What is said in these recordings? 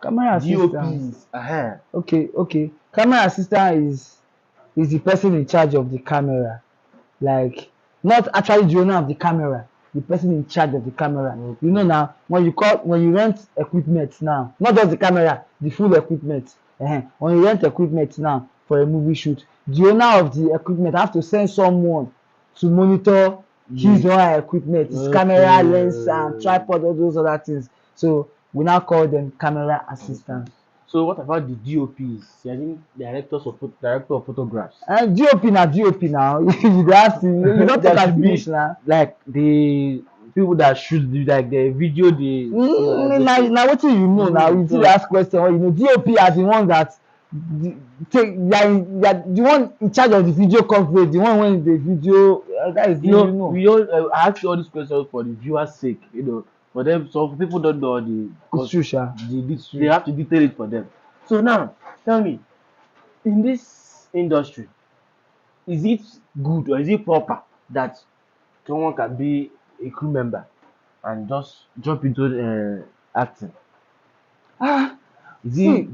Camera assistant. DOPs. Uh-huh. Okay. Camera assistant is the person in charge of the camera. Like, not actually the owner of the camera, the person in charge of the camera. Okay. You know now, when you rent equipment now, not just the camera, the full equipment. When you rent equipment now for a movie shoot, the owner of the equipment have to send someone to monitor his or her equipment, his camera, lens, and tripod, all those other things. So we now call them camera assistants. So what about the DOPs? I think director of photographs. And DOP na DOP now. You have to, you don't There talk as should finish be now. like the people that shoot like the video Now wetin you know now, you still dey ask question. Well, you know DOP are the ones that they are the one in charge of the video coverage, the one when the video that is we don't I ask you all these questions for the viewers sake, for them, so people don't know It's true, sha. they have to detail it for them. So now tell me, in this industry, is it good or is it proper that someone can be a crew member and just jump into acting? Is it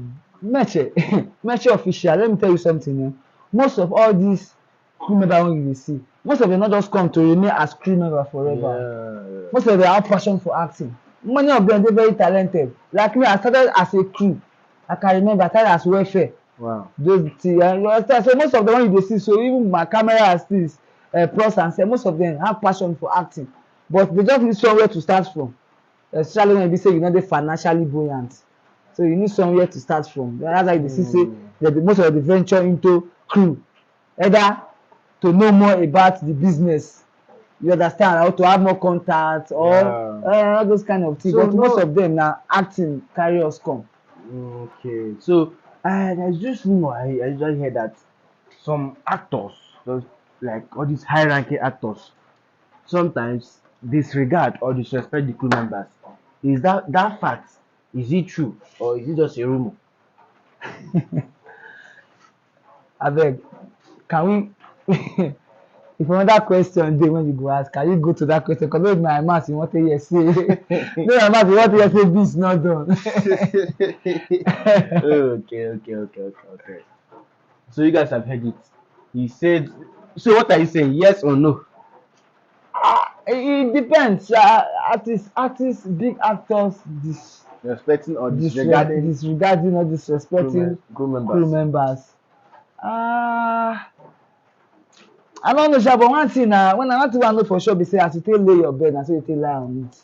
See, Meche official, let me tell you something. Most of all these crew member wey you dey see, most of them not just come to remain as crew member forever. Most of them have passion for acting. Many of them dey very talented. Like me, I started as a crew. I can remember I started as welfare. wow. Those you understand? So most of them when you dey see, so even my camera artists, pros and say most of them have passion for acting, but they just need somewhere to start from. Especially when you be say you no dey financially buoyant, so you need somewhere to start from. That's why you dey see say most of them dey venture into crew, either to know more about the business, you understand, or to have more contacts, or all those kind of things. So But most of them na acting carry us come. Okay, so there's just rumor I usually hear that some actors, those like all these high-ranking actors, sometimes disregard or disrespect the crew members. Is that fact? Is it true or is it just a rumor? Abeg, can we if another question dey when you go ask, can you go to that question? Because no be my mouth you wan take hear say no my mouth you wan take hear say this not done. Okay. So you guys have heard it. He said, so what are you saying? Yes or no? It depends. Artists, big actors, Respecting or disregarding disregarding or disrespecting crew members. I don't know, sha, but one thing na when I want to know for sure be say as you take lay your bed na so you take lie on it.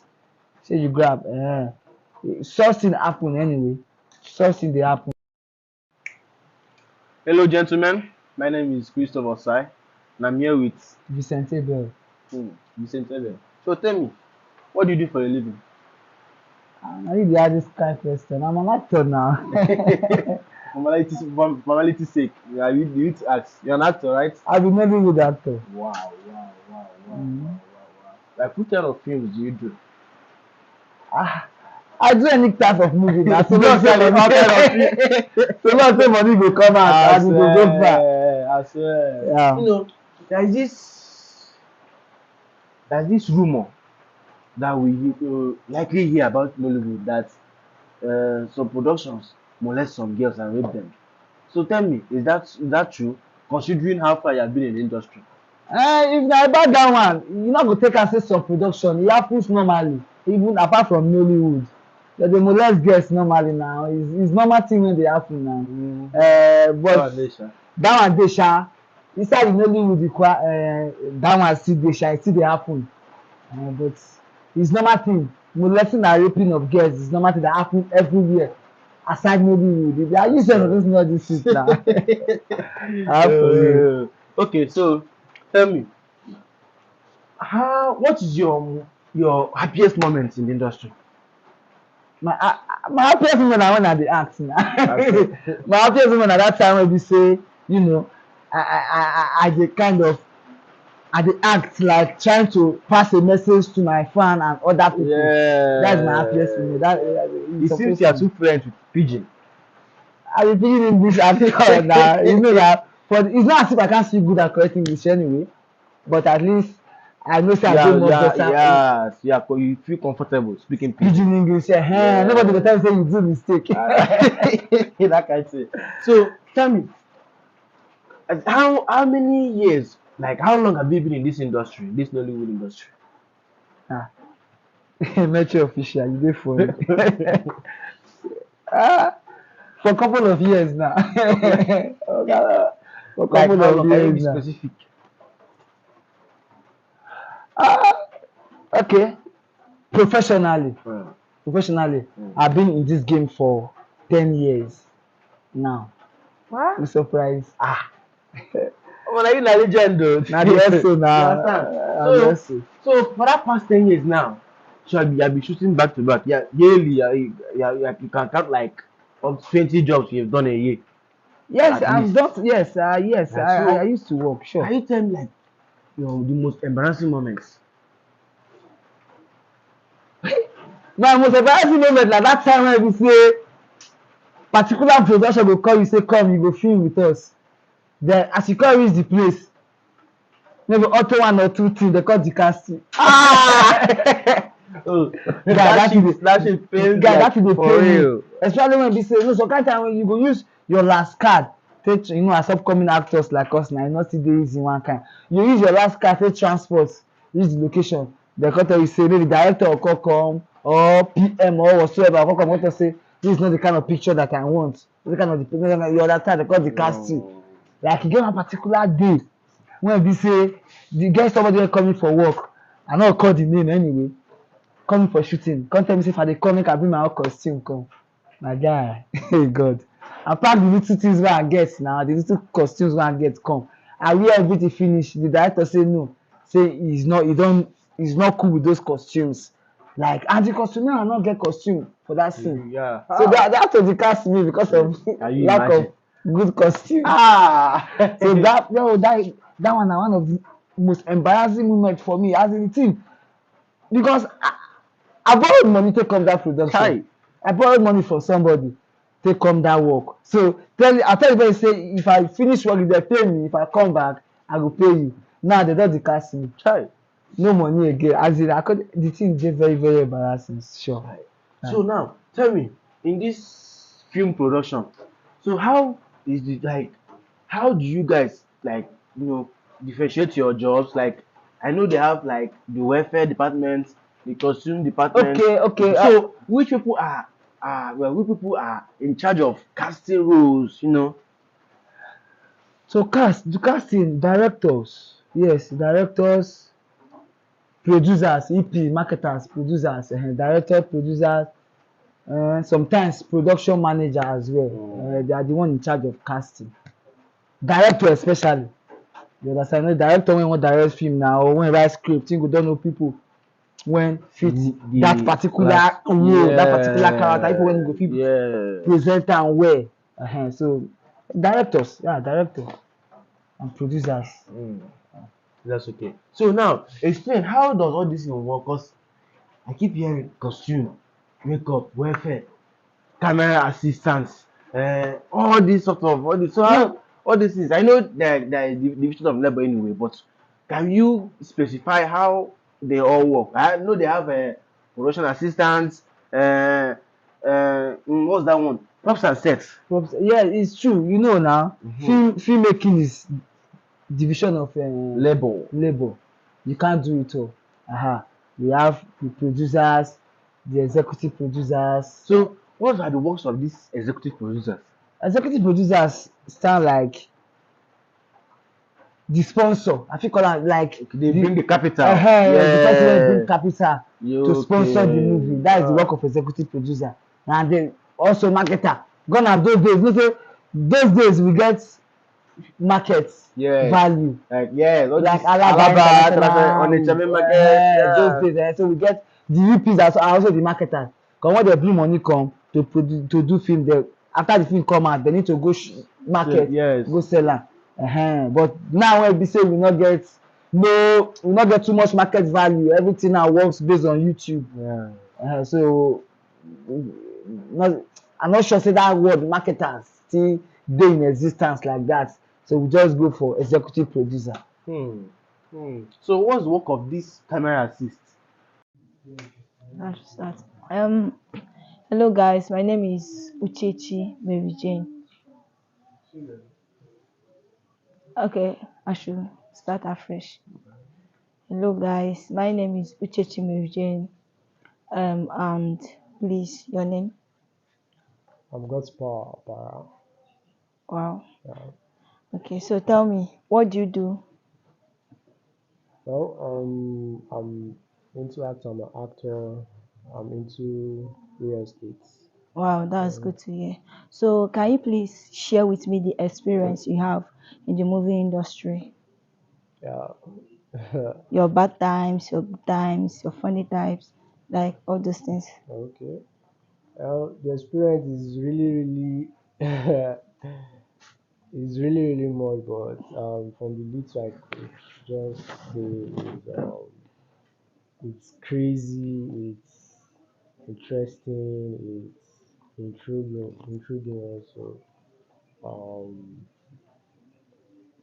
Say you grab. Such thing happen anyway. Such thing dey happen. Hello, gentlemen. My name is Christopher Sai, and I'm here with Vicente Bell. Vicente Bell. So tell me, what do you do for a living? Na you dey ask this kind question. I'm an actor now. Formality's sake, you need to ask. You're an actor, right? I've been very good actor. Wow. Like, what kind of films do you do? I do any type of movie now. So long say money go come out and go far. I swear. Yeah. There's this rumor that we likely hear about Nollywood that some productions molest some girls and rape them. So tell me, is that true? Considering how far you have been in the industry. If na about that one, you no go take am say some production. It happens normally, even apart from Nollywood. Dem dey molest girls normally now. It's normal thing when dey happen now. But that one dey sha. Inside the Nollywood, that one still dey sha. It still dey happen. But it's normal thing. Molesting and raping of girls is normal thing that happen everywhere. Aside Nollywood, I use some of those know this shit now. Okay, so tell me, what is your happiest moment in the industry? My happiest moment na when I dey act now. My happiest moment na that time when we say, I dey act like trying to pass a message to my fan and other people. Yeah. That's my happiest moment. It seems you are too fluent with pidgin. I be speaking English actor now. You know that, but it's not as if I can't speak good and correct English anyway. But at least I know say I dey more better. You feel comfortable speaking Pidgin English, Yeah. nobody go tell you say you do mistake. that kind of thing. So tell me, how many years, like how long have you been in this industry, this Nollywood industry? Metro official, you dey for it. For a couple of years now. For a Like couple how of long? Can you years be now. specific? Okay. Professionally, I've been in this game for 10 years now. What? I'm surprised. Well, are you a legend though? Now the SO now. You understand? So for that past 10 years now, so I'll be shooting back to back. Yeah, yearly, you can count like up to 20 jobs you've done a year. Yes, At I've least. done. Yes, yes. Right, so- I used to work. Sure. Can you tell me like the most embarrassing moments? My most embarrassing moment na that time when we say particular production go call you say come you go film with us. Then as you come reach the place, maybe auto one or two things they call the casting. Oh, Guy, that shit pains guy, like that thing dey for pain me. real. Especially when we say no, some kind time when you go use your last card take, you know, as upcoming actors like us now, e no still dey easy one kind. You use your last card take transport reach the location, dem come tell you say maybe director go come come or PM or whatsoever come come tell say this is not the kind of picture that I want. This kind of the you understand, they call the casting. Like e get one particular day when be say the get somebody wey coming for work, I no call the name anyway, coming for shooting, come tell me say if I dey come make I bring my own costume come. My guy, hey God, I pack the little things wey I get now, the little costumes wey I get come. I wear everything finish. The director say no, say he's not cool with those costumes. Like, and the costume, I no get costume for that scene. Yeah. So that was the cast me because of Can you lack imagine? of good costume. So that one na one of the most embarrassing moments for me as in the team, because I borrowed money to come that production. Hi. I borrowed money from somebody to come that work. So I tell you say if I finish work, if they pay me, if I come back, I go pay you. Now they don't cast me. Hi. No money again. As in, the thing dey very very embarrassing. Sure. So now tell me, in this film production, so how is it like? How do you guys like differentiate your jobs? Like I know they have like the welfare department, the costume department. Okay. So which people are which people are in charge of casting roles? So the casting directors, yes, directors, producers, EP, marketers, producers, director, producers, sometimes production manager as well. They are the one in charge of casting. Director especially. You understand? No director when want direct film now or when write script, you go don't know people when fit that particular role, that particular character, people when go fit present am well. So directors and producers. That's okay. So now explain, how does all this thing work? Cause I keep hearing costume, makeup, welfare, camera assistance, all this sort of all this. So how all these things? I know that there is division of labor anyway, but can you specify how they all work? I know they have production assistants. What's that one? Props and sets. Yeah, it's true. You know now, filmmaking is division of Labor. You can't do it all. We have the producers, the executive producers. So what are the works of these executive producers? Executive producers stand like the sponsor. I think call am like They bring the capital. the person wey bring capital to sponsor the movie. That is the work of executive producer. And then also marketer. Gone are those days. You know say those days we get market value. Like Alaba Onitsha market. Those days. So we get the UPs are also the marketers. Because when they bring money come to do film, after the film come out, they need to go market, go sell am. But now when we say we not get too much market value, everything now works based on YouTube. So I'm not sure say that word marketers still dey in existence like that. So we just go for executive producer. So what's the work of this camera assist? That's that. Hello guys, my name is Uchechi Mary Jane. Okay, I should start afresh. Hello guys, my name is Uchechi Mary Jane. And please, your name? I'm God's power, para. Wow. Yeah. Okay, so tell me, what do you do? Well, I'm into acting. I'm an actor. I'm into real estate. Wow, that's Um, good to hear. So, can you please share with me the experience you have in the movie industry? yeah. Your bad times, your good times, your funny times, like all those things. Okay. Well, the experience is really, is really much, but from the little I could just say is it's crazy, it's interesting, it's intriguing also. Um,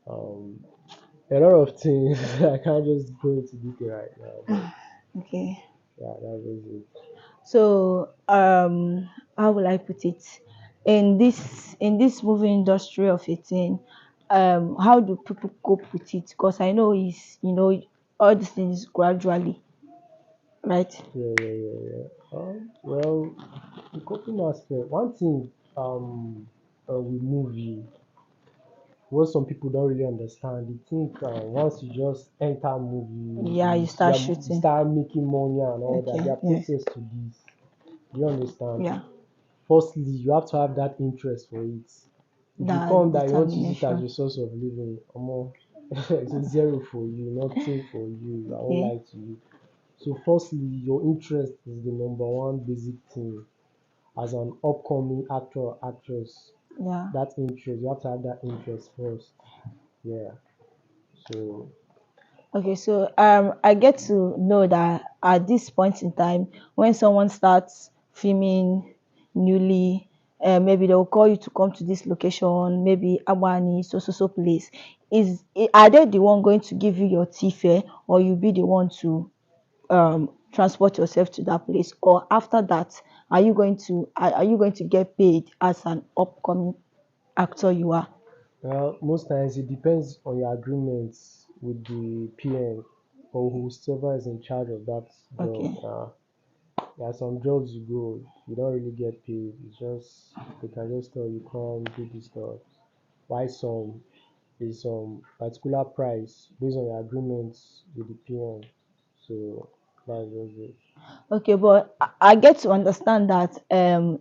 um, a lot of things. I can't just go into detail right now, but Okay. yeah, that was it. So, how will I put it? In this movie industry of 18, how do people cope with it? Because I know is all these things gradually, right? Well, the coping aspect. One thing with movie, what some people don't really understand. They think once you just enter movie, Yeah, you start you shooting. start making money and all that. Okay, There are yes, process to this. Do you understand? yeah, Firstly, you have to have that interest for it. If you that come that you want to use it as determination. your source of living, it's a zero for you, nothing for you. I won't Okay, lie to you. So, firstly, your interest is the number one basic thing as an upcoming actor or actress. yeah. That interest, you have to have that interest first. Yeah. So, Okay, so I get to know that at this point in time, when someone starts filming newly, maybe they'll call you to come to this location, maybe Abani, so place. Are they the one going to give you your tea fare, or you be the one to transport yourself to that place, or after that, are you going to get paid as an upcoming actor you are? well, most times it depends on your agreements with the PM or whoever is in charge of that job. Okay. There are some jobs you go, you don't really get paid. It's just they can just tell you come do this stuff. Why some is some particular price based on your agreements with the PM. So that's just it. Okay, but I get to understand that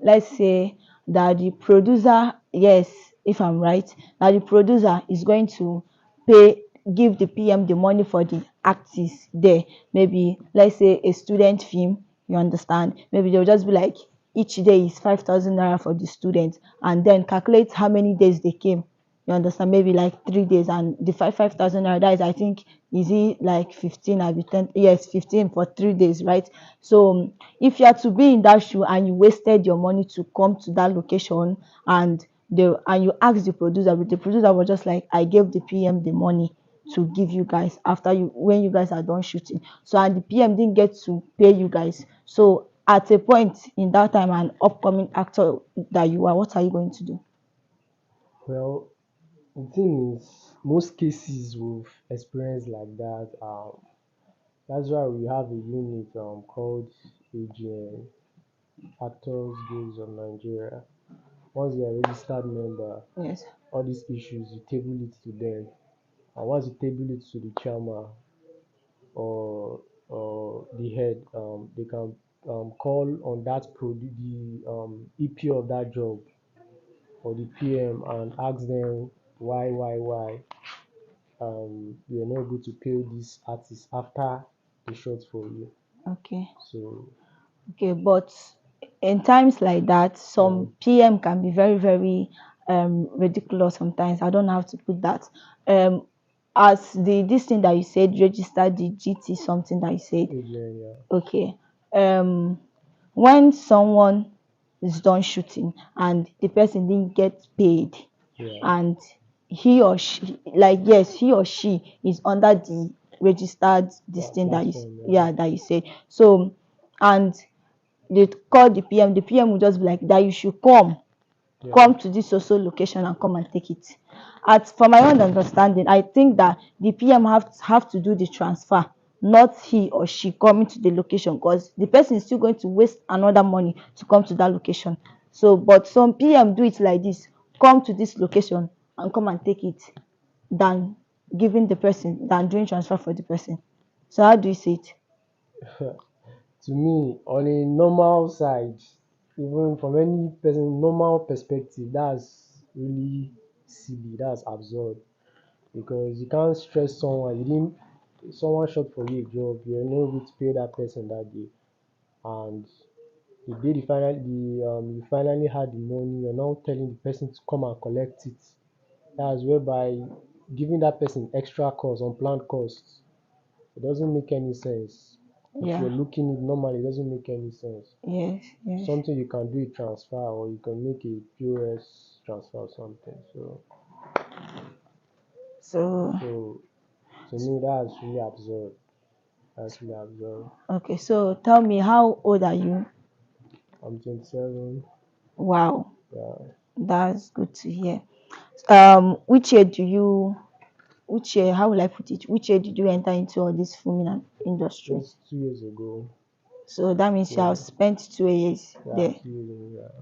let's say that the producer, yes, if I'm right, that the producer is going to pay give the PM the money for the artists there. Maybe let's say a student film, you understand? Maybe they'll just be like each day is 5,000 naira for the student, and then calculate how many days they came. You understand? Maybe like 3 days, and the 5,000 naira, that is, I think, is it like 15? I'll be 10, yes, 15 for 3 days, right? So if you are to be in that shoe and you wasted your money to come to that location, and you ask the producer, but the producer was just like, I gave the PM the money to give you guys after you when you guys are done shooting. So, and the PM didn't get to pay you guys. So at a point in that time, an upcoming actor that you are, what are you going to do? Well, the thing is, most cases we've experienced like that. That's why we have a unit called AGN, Actors Guilds of Nigeria. Once you're a registered member, Yes. all these issues you table it to them. And once you table it to the chairman or the head, they can call on the EP of that job or the PM and ask them why you're not able to pay this artist after the shot for you. Okay. So Okay, but in times like that, yeah, some PM can be very, very ridiculous sometimes. I don't know how to put that. Um, as this thing that you said, register the GT something that you said. AGN, yeah, Okay. Um, when someone is done shooting and the person didn't get paid, yeah, and he or she, like, yes, he or she is under the registered this thing that is, platform, yeah, that you said. So, and they call the PM. The PM will just be like that. You should come to this social location and come and take it. At from my own understanding, I think that the PM have to do the transfer, not he or she coming to the location, because the person is still going to waste another money to come to that location. So, but some PM do it like this: come to this location and come and take it, than giving the person, than doing transfer for the person. So, how do you see it? To me, on a normal side, even from any person normal perspective, that's really silly. That's absurd because you can't stress someone. You didn't. Someone shot for you a job. You're not able to pay that person that day, and the day you finally had the money, you're now telling the person to come and collect it. That's whereby giving that person extra costs, unplanned costs. It doesn't make any sense. If Yeah. you're looking it normally, it doesn't make any sense. Yes. Yes. Something you can do a transfer or you can make a POS transfer or something. So, So to me that's really absurd. That's really absurd. okay. So, tell me, how old are you? I'm 27. Wow. Yeah, That's good to hear. Which year do you, which year, how will I put it? Which year did you enter into all this filming industry? just 2 years ago. So that means you have Yeah, spent 2 years yeah, there. 2 years ago. Yeah.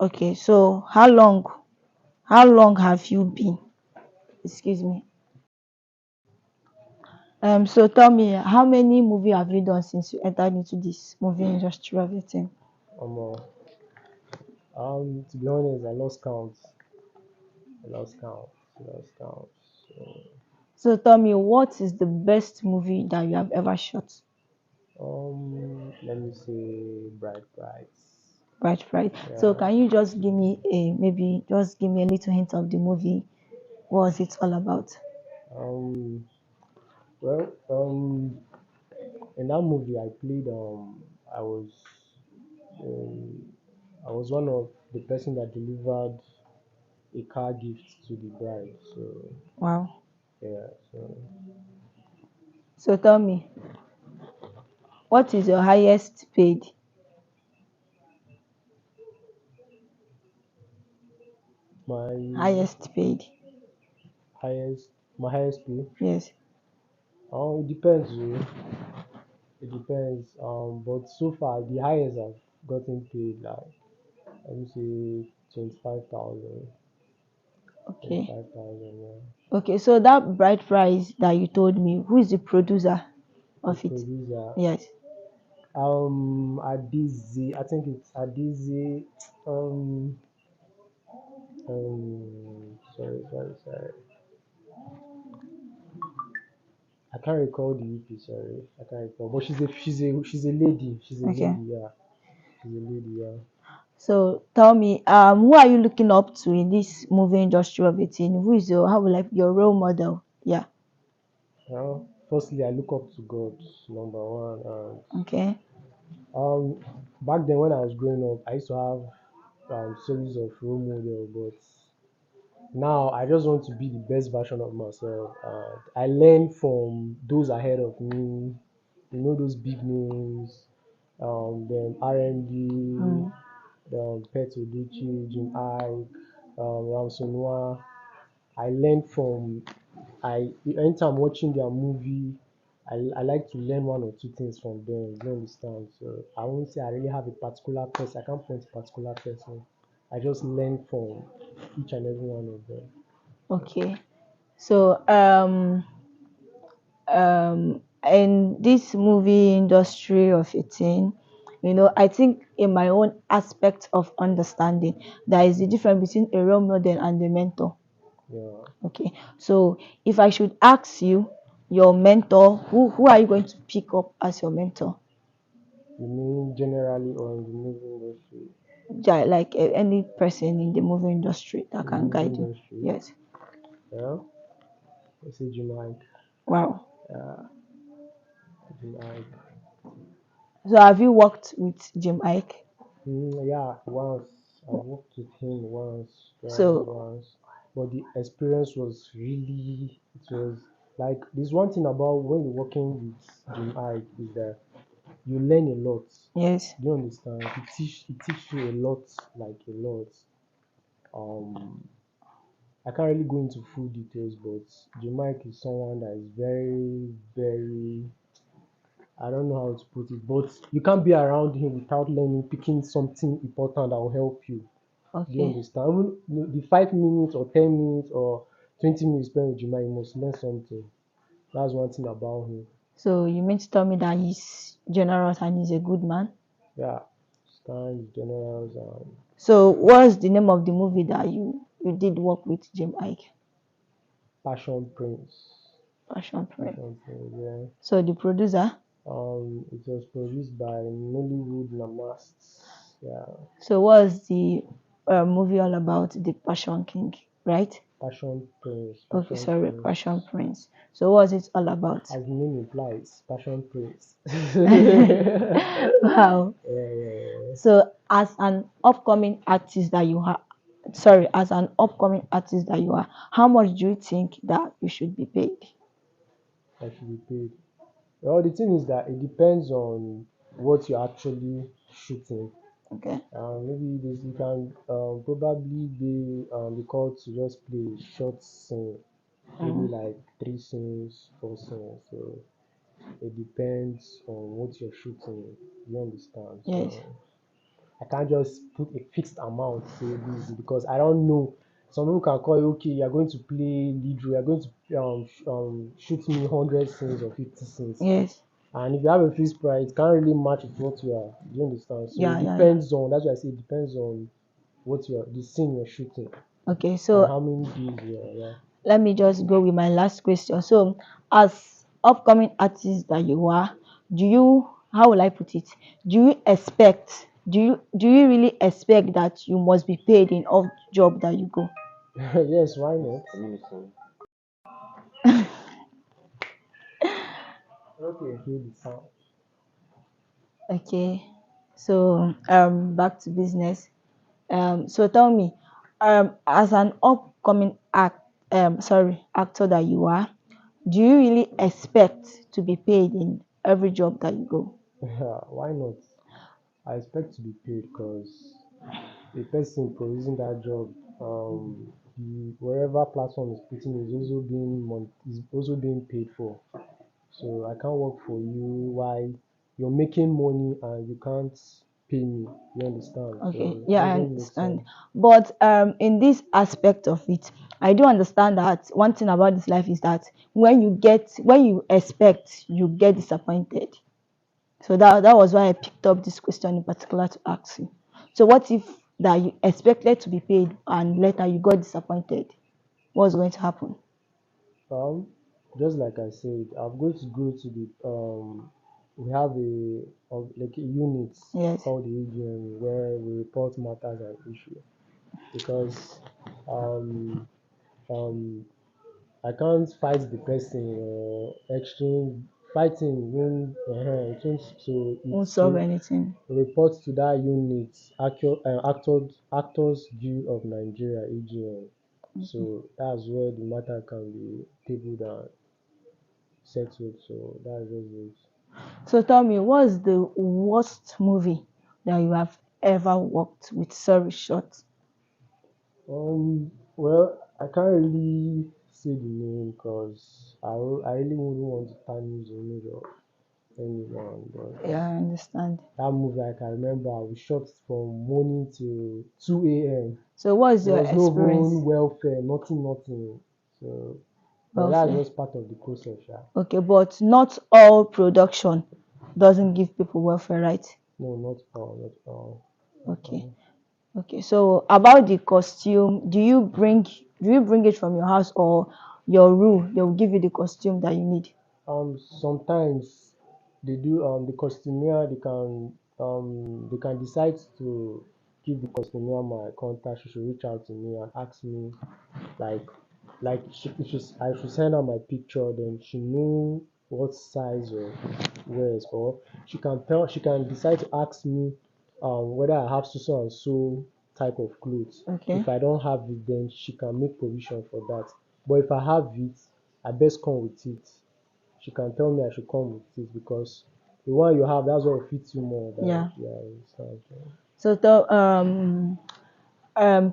Okay, so how long have you been? Excuse me. So tell me, how many movie have you done since you entered into this movie industry of your thing? Um, uh, to be honest, I lost count. I lost count. I lost count. So, So tell me, what is the best movie that you have ever shot? let me say Bright Brights. Right, right. So Yeah. can you just give me maybe just give me a little hint of the movie? What was it all about? Um. Well. In that movie, I played. Um, I was one of the person that delivered a car gift to the bride. So Wow. yeah. So So tell me, what is your highest paid? my Highest paid. highest, my highest pay. Yes. It depends. It depends. But so far the highest I've gotten paid like let me say 25,000. Okay. 25,000. Yeah. Okay. So that bright prize that you told me, who is the producer The of it? producer. Yes. Adizi. I think it's Adizi. Um, sorry. I can't recall the EP. Sorry, I can't recall. But she's a lady. She's a Okay. lady. Yeah, she's a lady. Yeah. So tell me, who are you looking up to in this movie industry of it? Who is your, how will I, your role model? Yeah. Firstly, I look up to God, number one. Okay. Um, back then when I was growing up, I used to have series of role models, but now I just want to be the best version of myself. I learn from those ahead of me. You know those big names, then RMD, Mm. Pet Oduchi, Jim Ike, Ramson Noah. I learn from I anytime I'm watching their movie, I like to learn one or two things from them. You understand? So I won't say I really have a particular person. I can't point a particular person. I just learn from each and every one of them. Okay. So in this movie industry of 18, I think in my own aspect of understanding, there is a difference between a role model and a mentor. Yeah. Okay, so if I should ask you, your mentor, who are you going to pick up as your mentor? You mean generally or in the movie industry? Like any person in the movie industry that In the can movie guide you. industry, Yes. yeah. Let's say Jamaica. Wow. Yeah, Jamaica. So have you worked with Jim Ike? Yeah, once. I've worked with him once, twice, So once. But the experience was really, it was Like there's one thing about when you're working with Jim Ike is that you learn a lot. Yes. Do you understand? It teach you a lot, like a lot. Um, I can't really go into full details, but Jim Ike is someone that is very, very. I don't know how to put it, but you can't be around him without learning, picking something important that will help you. Do you Okay. understand? Even the 5 minutes or 10 minutes or 20 minutes spent with Jim Ike, you must learn something. That's one thing about him. So you mean to tell me that he's generous and he's a good man? Yeah, stands, generals, and So what's the name of the movie that you did work with Jim Ike? Passion Prince. Passion Prince. Passion Prince, yeah. So the producer. It was produced by Nollywood Namasts. Yeah, So what's the movie all about? The Passion King, right? Passion Prince. Okay, Passion sorry, Passion Prince. Prince. So what's it all about? As the name implies, Passion Prince. Yeah, Wow. yeah, So as an upcoming artist that you have, sorry, as an upcoming artist that you are, how much do you think that you should be paid? I should be paid. Well, the thing is that it depends on what you're actually shooting. Okay. Maybe this you can probably be called to just play a short scene, maybe Mm, like 3 scenes, 4 scenes. So it depends on what you're shooting. You understand? yes. So I can't just put a fixed amount say this because I don't know. Some people can call you, okay, you're going to play lead role, you're going to shoot me 100 scenes or 50 scenes. Yes. And if you have a fixed price, it can't really match with what you are. Do you understand? So it Yeah. depends on, that's why I say it depends on what you're, the scene you're shooting Okay. and So how many days you're, yeah. let me just go with my last question. So, as upcoming artist that you are, do you, how will I put it? Do you really expect that you must be paid in all job that you go? Yes, why not? Okay, hear the sound. Okay. So, back to business. So tell me, as an upcoming actor that you are, do you really expect to be paid in every job that you go? Yeah, why not? I expect to be paid because the person producing that job, the wherever platform is putting is also being paid for. So I can't work for you while you're making money and you can't pay me. You understand? Okay, So it yeah, I doesn't make understand. sense. But in this aspect of it, I do understand that one thing about this life is that when you expect, you get disappointed. So that was why I picked up this question in particular to ask you. So what if that you expected to be paid and later you got disappointed? What's going to happen? Um, just like I said, I'm going to go to the we have like a unit Yes. called the AGM where we report matters and issues because um um I can't fight the person or exchange fighting when it won't, so Won't it's solve to anything. report to that unit actors guild of Nigeria AGN. So that's where the matter can be tabled and settled. So that's just it. So tell me, what's the worst movie that you have ever worked with? Sorry, short. Well, I can't really say the name because I really wouldn't want to tarnish the image of anyone. But Yeah, I understand. that movie, I can remember, we shot from morning till 2 a.m. So what's There your was no experience? even welfare, nothing. So, but that's Welfare. just part of the process, yeah. Okay, but not all production doesn't give people welfare, right? No, not all, not all, not Okay. all. Okay. So about the costume, do you bring it from your house or your room? They will give you the costume that you need. Sometimes they do the costumier they can decide to give the costumier my contact. She should reach out to me and ask me like if I should send her my picture, then she know what size or wears, or she can decide to ask me whether I have so and so type of clothes. Okay. If I don't have it, then she can make provision for that. But if I have it, I best come with it. She can tell me I should come with it because the one you have, that's what fits you more. Yeah. It's like, So the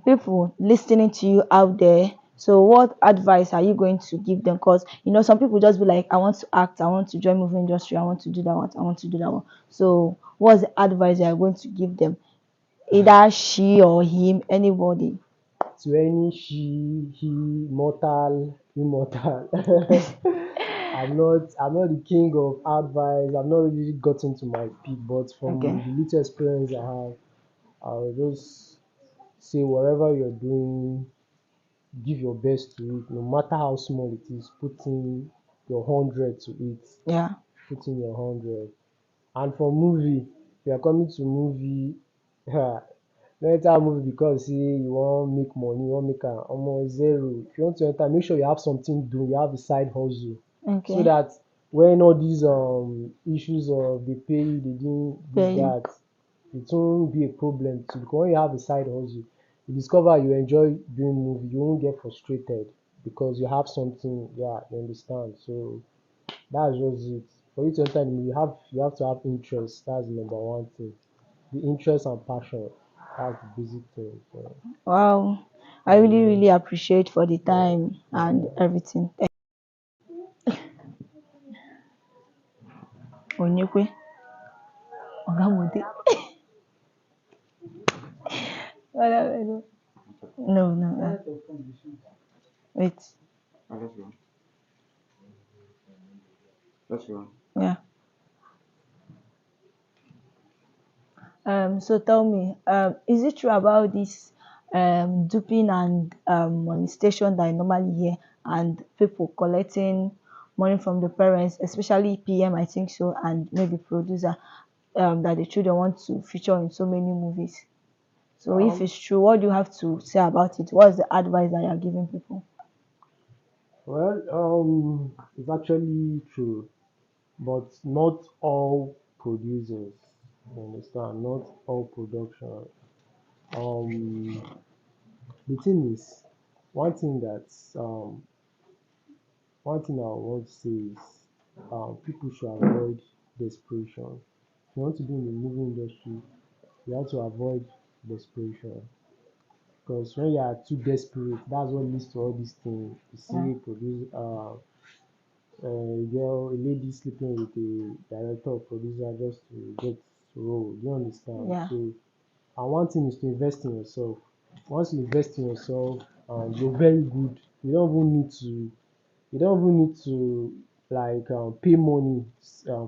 people listening to you out there, so what advice are you going to give them? Because some people just be like, I want to act, I want to join movie industry, I want to do that one, I want to do that one. So what's the advice you are going to give them? Either she or him, anybody. to any she, he, mortal, immortal. I'm not the king of advice. I've not really gotten to my peak, but Okay. from the little experience I have, I'll just say whatever you're doing, give your best to it, no matter how small it is, put in your 100 to it. Yeah. Put in your 100. And for movie, if you are coming to movie, no enter movie because say you wan make money, you wan make am zero. If you want to enter, make sure you have something do, you have a side hustle. So Okay. that when all these issues of they pay you, they didn't this Pay you. that, it won't be a problem too. Because when you have a side hustle, you discover you enjoy doing movie, you won't get frustrated because you have something, yeah, you understand. So that's just it. For you to enter the movie, you have to have interest. That's the number one thing. The interest and passion. That's the basic thing. So, Wow. I really, yeah, really appreciate for the time and yeah. everything. Onyekwe. Ogamode. No, no, no. Wait. Let's go. Yeah. So tell me, is it true about this duping and molestation that I normally hear, and people collecting money from the parents, especially PM, I think so, and maybe producer, that the children want to feature in so many movies. So if Um, it's true, what do you have to say about it? What's the advice that you're giving people? well, it's actually true, but not all producers. You understand? Not all production. Um, the thing is, one thing that's one thing I want to say is, people should avoid desperation. If you want to be in the movie industry, you have to avoid desperation. Because when you are too desperate, that's what leads to all these things. You Yeah. see, produce a girl, a lady sleeping with a director or producer just to get role. You understand? Yeah. So, and one thing is to invest in yourself. Once you invest in yourself, you're very good. You don't even need to like pay money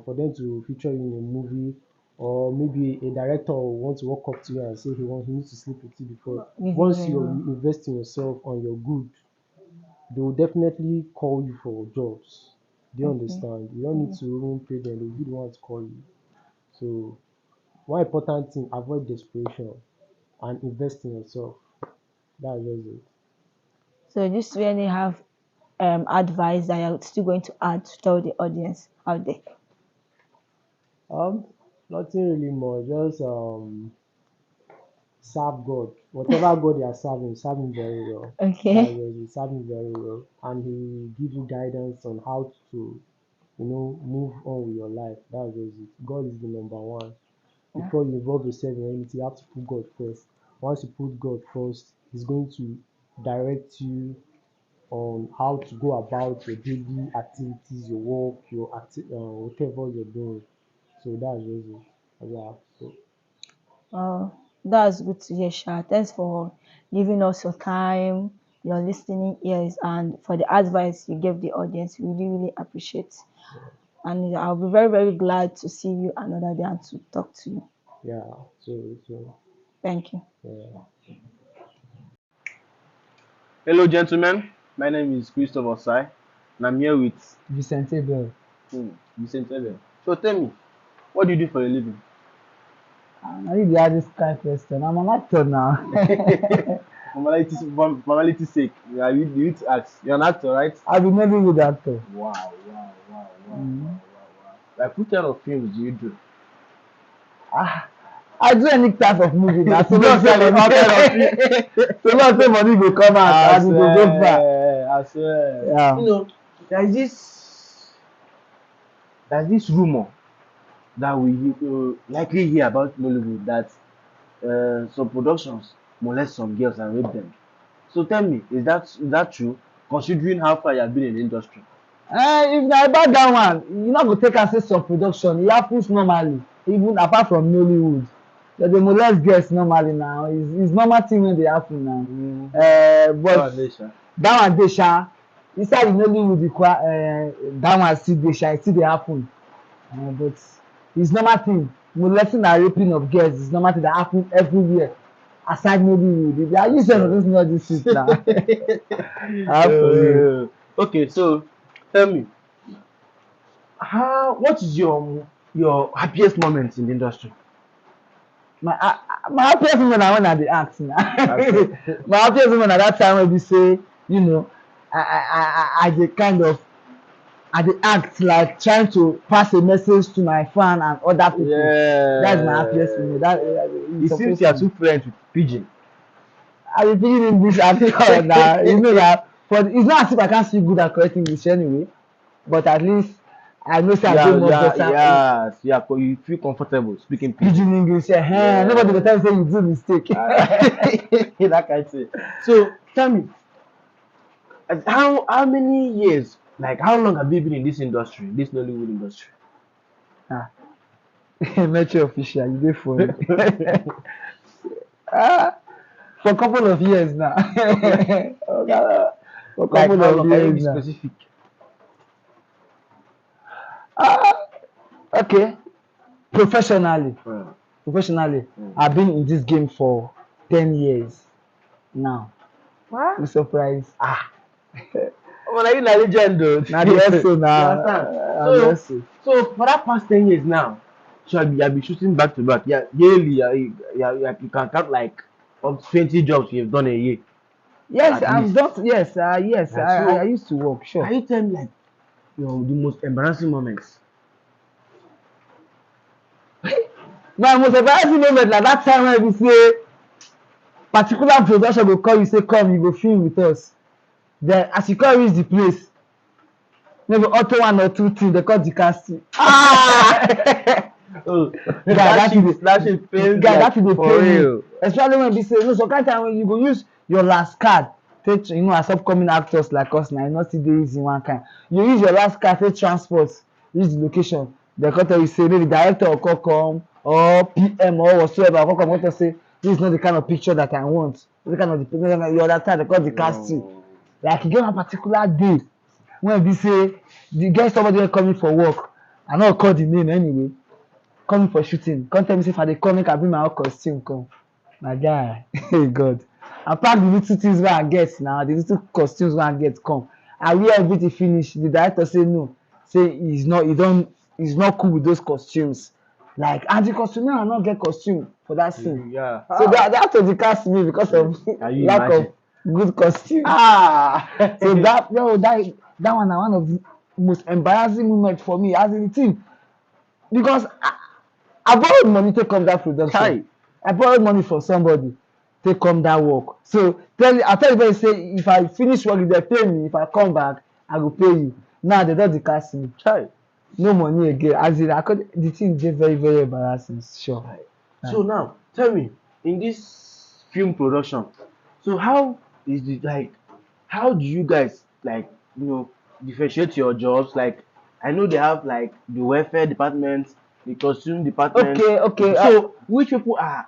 for them to feature you in a movie, or maybe a director will want to walk up to you and say he needs to sleep with you. Before Give you once very you well. invest in yourself and you're good, they will definitely call you for jobs. Do you Okay. understand? You don't need to even pay them, they'll be the ones to call you. So one important thing, avoid desperation and invest in yourself. That's just it. So just really have advice that you're still going to add to tell the audience out there. Um Nothing really more, just serve God. Whatever God you are serving, serve him very well. That's Okay. just it, serve him very well. And he give you guidance on how to, move on with your life. That's just it. God is the number one. Yeah. Before you involve yourself in anything, you have to put God first. Once you put God first, he's going to direct you on how to go about your daily activities, your work, whatever you're doing. So that's just it. Yeah. So That's good to hear, Sha. Thanks for giving us your time, your listening ears, and for the advice you gave the audience. We really, really appreciate. And I'll be very, very glad to see you another day and to talk to you. yeah. So Thank you. yeah. Hello, gentlemen. My name is Christopher Sai, and I'm here with Vicente Bell. Vincent Eben. So tell me, what do you do for a living? I need to ask this kind of question. I'm an actor now. Formality's sake, you need to ask. You're an actor, right? I've been maybe good actor. Wow. Like, what kind of films do you do? Ah, I do any type of movie now. So long say Basically, all kind of money, films. so long say money go come out I and it go go far. swear, I swear. Yeah. there's this there's this rumor that we likely hear about Nollywood that some productions molest some girls and rape them. So tell me, is that true? Considering how far you have been in the industry. If na about that one, you no go take am say some production, e happens normally even apart from Nollywood. Dem dey molest girls normally now, is normal thing wey dey happen now. But that one dey sha, inside the Nollywood that one still dey sha, e still dey happen. But it's normal thing. Molesting and raping of girls is normal thing that happen everywhere aside Nollywood. They are used to those know this shit now. How for you? Okay, so tell me, what is your happiest moment in the industry? My happiest moment na when I dey act na. My happiest moment na that time wey be say, you know, I dey kind of I dey act like trying to pass a message to my fan and other people. Yeah. That's my happiest moment. It seems you are too fluent with pidgin. I be speaking English actor na, you know na. But it's not as if I can't speak good and correct English anyway. But at least I know say I dey more better. Yes, you feel comfortable speaking pidgin English. Yeah. Nobody go tell me say you do mistake. That kind of thing. So tell me, how many years, like how long have you been in this industry, this Nollywood industry? Metro official, you dey for me. For a couple of years now. For a couple of years now. Specific. Okay. Professionally, I've been in this game for 10 years now. What? I'm surprised. Well, are you a legend though? Now the SO now. So for that past 10 years now, so I'll be shooting back to back. Yeah, yearly, you can count like up to 20 jobs you've done a year. Yes, I've done. Yes, I used to work. Sure. Can you tell me like the most embarrassing moments? My most embarrassing moment na that time when we say particular production go call you say come you go film with us. Then as you come reach the place, maybe auto one or two things they call the casting. That shit pains that thing dey for pain me. real. Especially when we say no, some kind of time when you go use your last card take, you know, as upcoming actors like us now, e no still dey easy one kind. You use your last card take transport reach the location. They come tell you say maybe director will come or PM or whatsoever will come and say this is not the kind of picture that I want. This kind of you understand, they call the casting. Like you get one particular day when we say you get somebody wey coming for work, I no call the name anyway, coming for shooting, come tell me say if I dey come make I bring my own costume come. My guy, hey God, I pack the little things wey I get now, the little costumes wey I get come. I wear everything finish. The director say no, say he's not cool with those costumes. Like, and the costume, I not get costume for that scene. Yeah. So they have to cast me because of lack of good costume. So that one na one of the most embarrassing moments for me as in the team. Because I borrowed money to come that production. Hi. I borrowed money from somebody to come that work. So I tell you say if I finish work, if they pay me, if I come back, I go pay you. Now they don't cast me. Hi. No money again. As in, the thing is very, very embarrassing. Sure. So now, tell me, in this film production, so how is it like? How do you guys like differentiate your jobs? Like, I know they have like the welfare department, the costume department. Okay. So which people are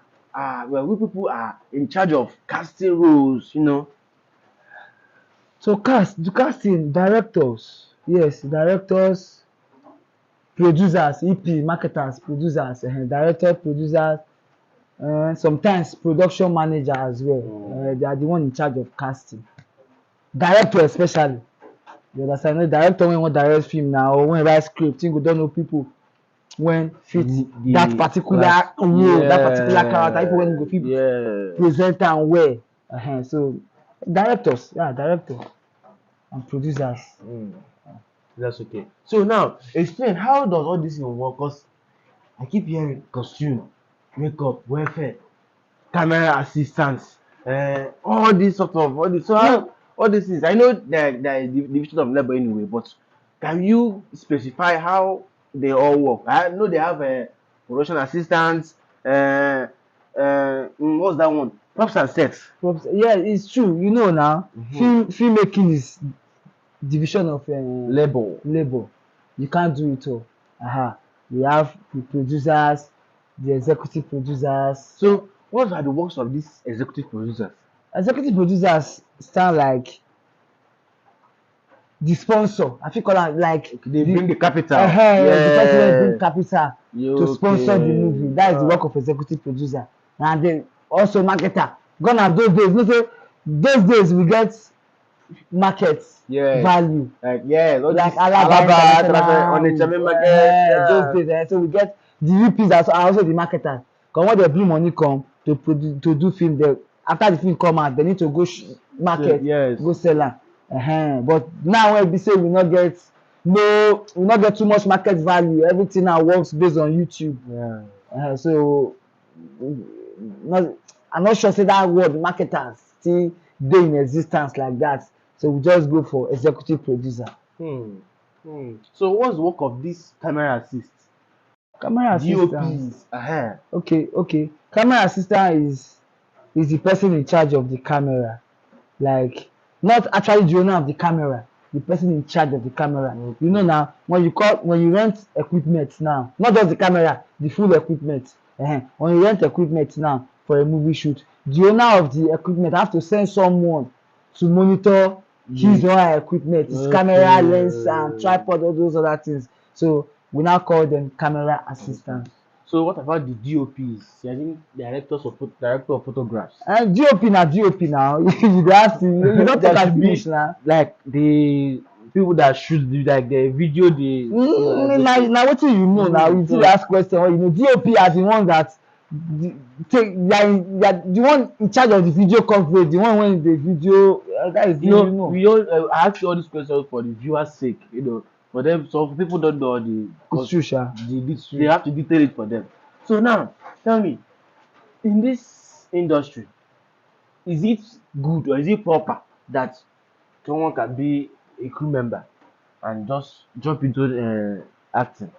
in charge of casting roles? So the casting directors, yes, directors, producers, EP, marketers, producers, director, producers, sometimes production manager as well. They are the one in charge of casting. Director especially. You understand? No director when want direct film now or when write script, you don't know people when fit that particular role, that particular character, people when go fit present and wear. So directors, director and producers. That's okay. So now, explain how does all this work? Because I keep hearing costume, makeup, welfare, camera assistance, all this. So all these things. I know there is division of labor anyway, but can you specify how they all work? I know they have a production assistants. What's that one? Props and sets. Yeah, it's true. You know now, filmmaking is division of Labor. labor. You can't do it all. We have the producers, the executive producers. So, what are the works of these executive producers? Executive producers stand like the sponsor. I think call am like They bring the capital. the person wey bring Yeah. capital to sponsor the movie. That is the work of executive producer. And then also marketer. Gone are those days. You know say those days we get market value. Like Alaba Onitsha International, market. those days. So we get the UPs are also the marketers. Because when they bring money come to do film, they after the film come out, they need to go market, Yes. go sell am. But now when we say we not get too much market value, everything now works based on YouTube. So not, I'm not sure say that word marketers still dey in existence like that. So we just go for executive producer. So what's the work of this camera assist? Camera assistant. DOPs. Okay. Camera assistant is the person in charge of the camera. Like not actually the owner of the camera, the person in charge of the camera. You know now when you rent equipment now, not just the camera, the full equipment. When you rent equipment now for a movie shoot, the owner of the equipment have to send someone to monitor his or her equipment, his camera, lens, and tripod, all those other things. So we now call them camera assistants. So what about the DOPs? I think director of photographs. And DOP na DOP now. You have to you don't take am finish now. Like the people that shoot like the video na wetin you know now. You still dey ask question wey you know. DOP are the ones that the one in charge of the video coverage, the one when the video that is we don't I ask you all these questions for the viewers sake, for them, so people don't know it's true sha. They have to detail it for them. So now tell me, in this industry, is it good or is it proper that someone can be a crew member and just jump into acting?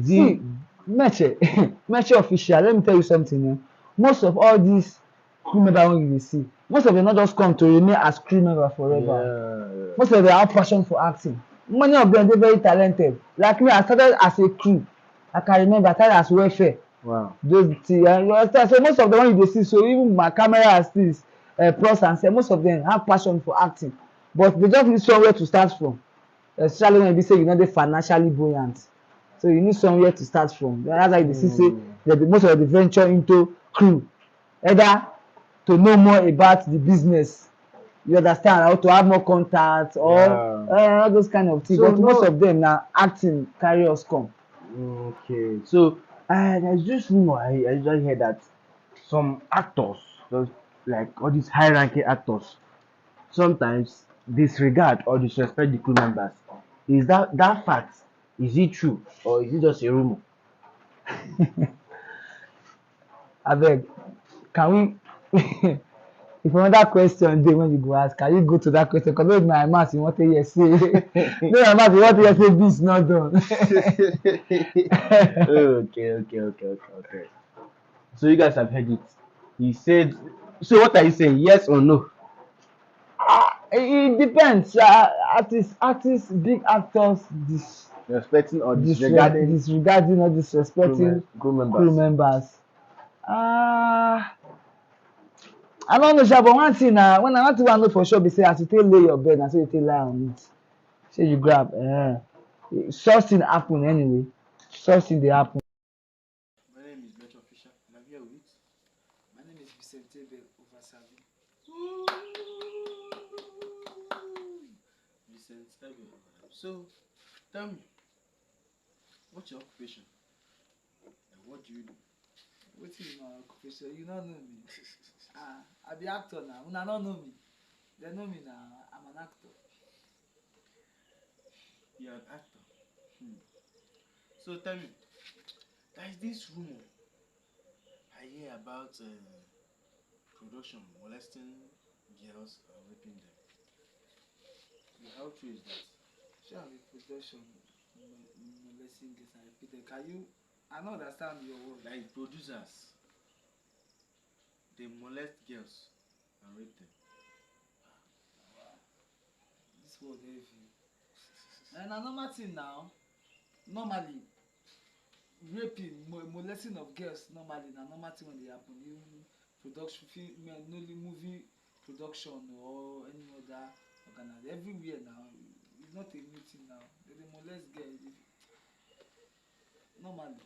See, Meche official, let me tell you something. Most of all these crew member wey you dey see, most of them not just come to remain as crew member forever. Most of them have passion for acting. Many of them dey very talented. Like me, I started as a crew. I can remember I started as welfare. Wow. Those things, you understand? So most of them when you dey see, so even my camera artists, pros and say most of them have passion for acting, but they just need somewhere to start from. Especially when you be say you no dey financially buoyant. So you need somewhere to start from. That's why you see say most of the venture into crew, either to know more about the business, you understand, or to have more contacts, or all those kind of things. So but most of them na acting carry us come. Okay, so there's just rumor I usually hear that some actors, those like all these high-ranking actors, sometimes disregard or disrespect the crew members. Is that fact? Is it true or is it just a rumor? Abeg, can we? If another question dey when you go ask, can you go to that question? Because no be my mouth you wan take hear say, no my mouth you wan take hear say this not done. Okay. So you guys have heard it. He said. So what are you saying? Yes or no? It depends. Artists, big actors, Respecting or disregarding or disrespecting crew members. I don't know sha, but one thing na when I know for sure be say as you take lay your bed na so you take lie on it. Say you grab. Such thing happen anyway. Such thing dey happen. My name is Mentorship, and I'm here with. My name is Vicente Ovasavi. Vicente. So, tell me, what's your occupation? And what do you do? Wetin be my occupation? You no know me. I be actor now. Una no know me. They know me now. I'm an actor. You're an actor. So tell me, there is this rumor I hear about production molesting girls are raping them. So how true is that? Shall be production molesting girls and repeated. Can you? I don't understand your word. Like producers, they molest girls and rape them. This word heavy. And a normal thing now. Normally, raping, molesting of girls normally na normal thing when dey happen. Even production, film, only movie production or any other organization. Everywhere now, it's not a new thing now. They dey molest girls normally.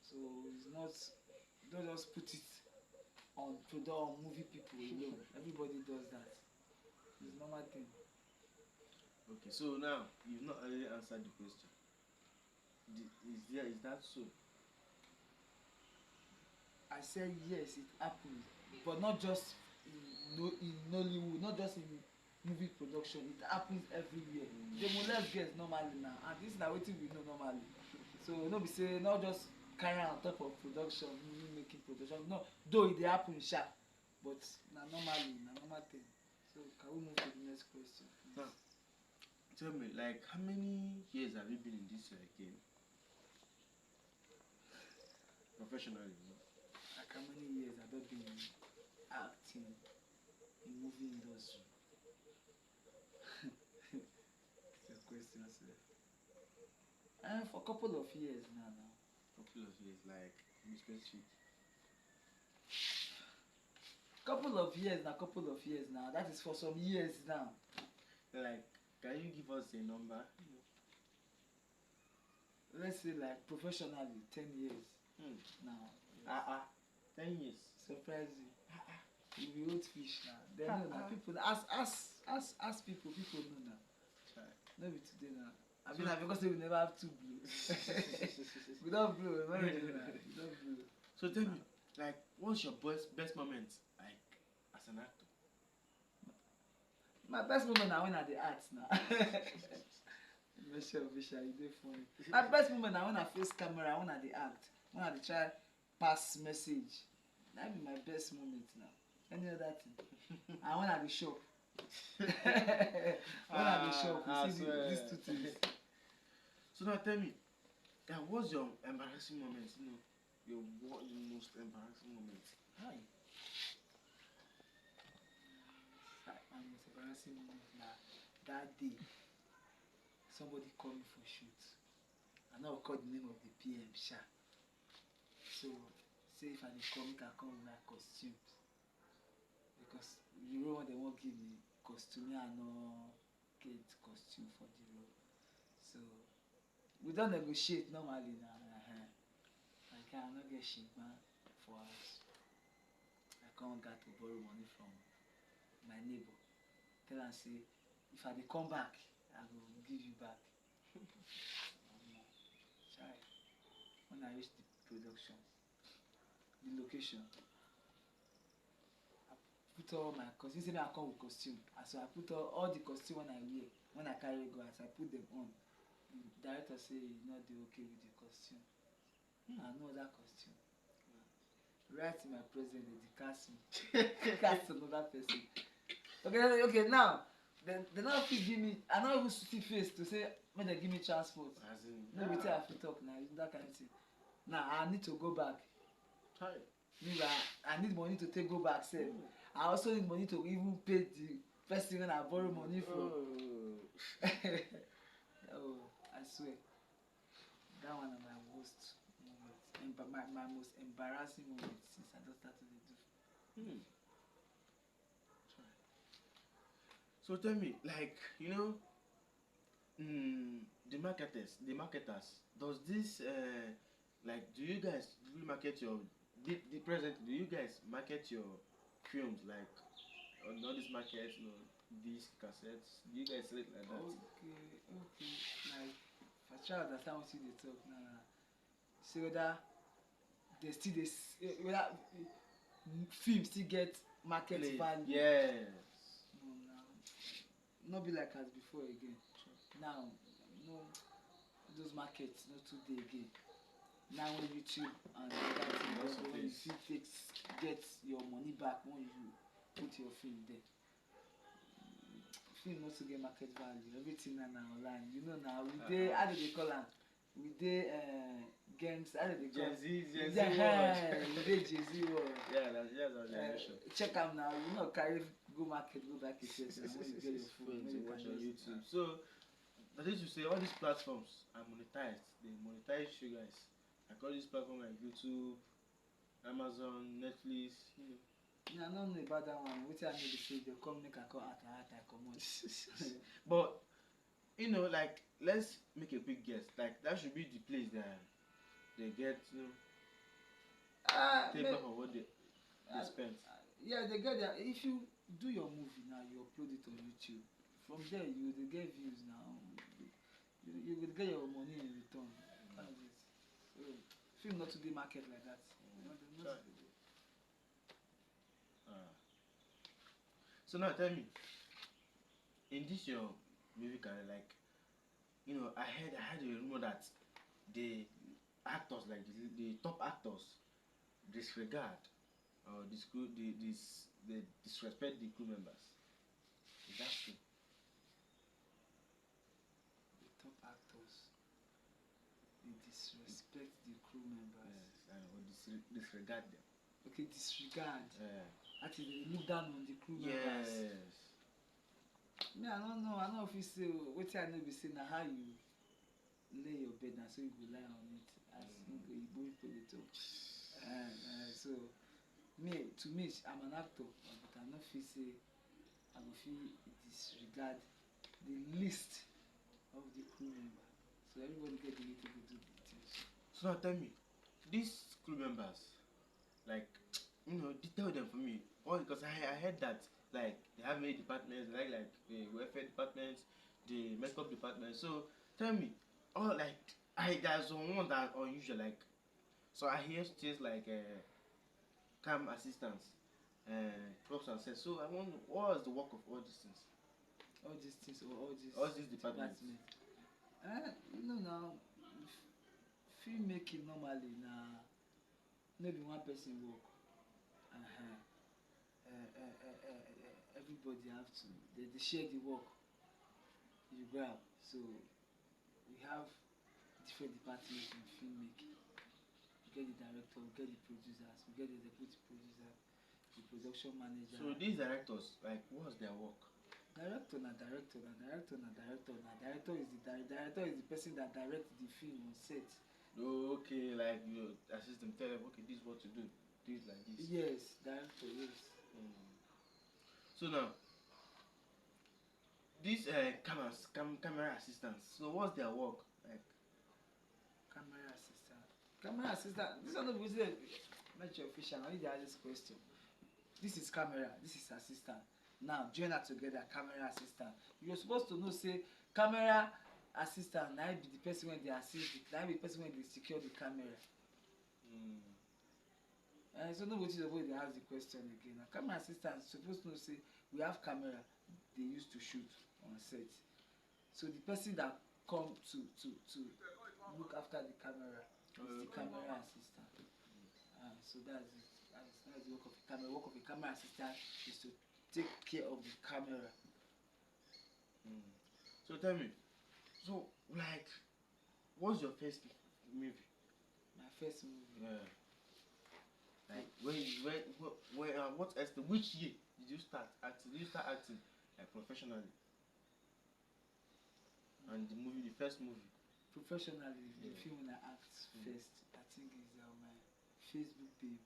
So it's not. Don't just put it on movie people alone. Everybody does that. It's a normal thing. Okay, so now you've not really answered the question. Is that so? I said yes, it happens, but not just in Nollywood, not just in movie production. It happens everywhere. They molest girls normally now, and this na wetin we know normally. So no be say not just carry am on top of production, movie making production. No, though e dey happen sha, but na normal thing. So can we move to the next question, please? Now, tell me, like, how many years have you been in this game? Professionally, you know? Like how many years have I been acting in movie industry? It's your question, sir. For a couple of years now. Couple of years, like, be specific. Couple of years now. That is for some years now. Like, can you give us a number? Let's say like professionally, 10 years now. 10 years. Surprise you. You be old fish now. They know now. People ask people know now. Try. No be today now. I mean, because we never have two blue. We don't blue. We don't blue. So tell me, like, what's your best moment, like, as an actor? My best moment now when I dey act now. Michelle, you dey funny. My best moment now when I face camera, when I dey act, when I dey try pass message. That be my best moment now. Any other thing? And when I dey shop. When I dey shop, you see these two things. So now tell me, what's your embarrassing moment? You know, your most embarrassing moment? Hi. My most embarrassing moment now. That day, somebody called me for shoot. I now call the name of the PM, Sha. So, say if I dey come, I can come with my costumes. Because the role they won't give me costume, I no get costume for the role. So, we don't negotiate normally now. I cannot get shape man for us. I can't get to borrow money from my neighbor. Tell am say, if I dey come back, I will give you back. Try. When I reach the production, the location, I put all my costume. Say I come with costume. So I put all the costume when I wear, when I carry go out, I put them on. The director say he not dey okay with the costume. I know that costume. Right in my presence, they cast me. Cast another person. Okay, now they not fit give me. I not even see face to say when they give me transport. No wetin I fit talk now, that kind of thing. Now I need to go back. Try. I need money to take go back sef. I also need money to even pay the person when I borrow money from. Oh, I swear. That one is my worst moment. My most embarrassing moment since I just started to do. Try. So tell me, like, you know, the marketers, does this like, do you guys really market your the present? Do you guys market your films like on all these markets, you know, disc cassettes? Do you guys sell it like that? Okay. Like, if I try to understand what you dey talk now, say whether they still whether film still get market value. Yes. No, now, not be like as before again. Now, no, those markets not too dey again. Now when YouTube and that thing also when you fit get your money back when you put your film there. film also get market value. Everything now online. You know now we dey how do they call am? We dey games. How do they call? Gen Z We world. dey Gen Z world. Yeah, that's our generation. Check am now. You know carry go market go back yourself now when you get your phone. Phone When to you watch can on just, YouTube. So that is to say, all these platforms are monetized. They monetize you guys. Like all these platforms like YouTube, Amazon, Netflix. You know. I don't know about that one. Wetin I know be say they come make I come out I comot. But you know, like let's make a quick guess. Like that should be the place that they get, take back on what they spent. Yeah, they get that. If you do your movie now, you upload it on YouTube. From there, you will get views now. You will get your money in return. That's it. So, film not to be market like that. Sure. So now tell me, in this your movie career, like I heard a rumor that the actors, like the top actors, disregard or they disrespect the crew members. Is that true? The top actors, they disrespect the crew members. Yes, or disregard them. Okay, disregard. Yeah. Actually, they look down on the crew members. Yes. Me, I don't know. I don't know if you say what I know be say na how you lay your bed now, so you go lie on it as you go people so to me, I'm an actor, but I no feel say I go fit disregard the list of the crew member. So everybody get the way to go do the things. So now tell me, these crew members, like detail them for me. Well, because I heard that like they have many departments, like the welfare department, the makeup department. So tell me, all like there's one that unusual, like so I hear things like cam assistants, props and sets. So I wonder what is the work of all these things? All these things or All these departments. You know now, filmmaking normally na no be one person work. Everybody have to they share the work. You grab. So we have different departments in filmmaking. We get the director, we get the producers, we get the deputy producer, the production manager. So these directors, like, what's their work? Director is the person that directs the film on set. Oh, okay, like you assist them, tell them, okay, this is what to do, this like this. Yes, director, yes. So now, these camera assistants. So what's their work like? Camera assistant. This one is not your official. I need to ask this question. This is camera. This is assistant. Now join that together. Camera assistant. You're supposed to know say camera assistant. Now be the person when they assist. Now be the person when they secure the camera. So nobody they ask the question again. Now camera assistant is supposed to know say we have camera they used to shoot on set. So the person that come to look after the camera is the camera assistant. So that's it. That's the work of a camera. Work of a camera assistant is to take care of the camera. So tell me, so like, what's your first movie? My first movie. Yeah. Like which year did you start acting? Did you start acting like professionally? And the first movie. Professionally, the film when I act first, I think is my Facebook babe.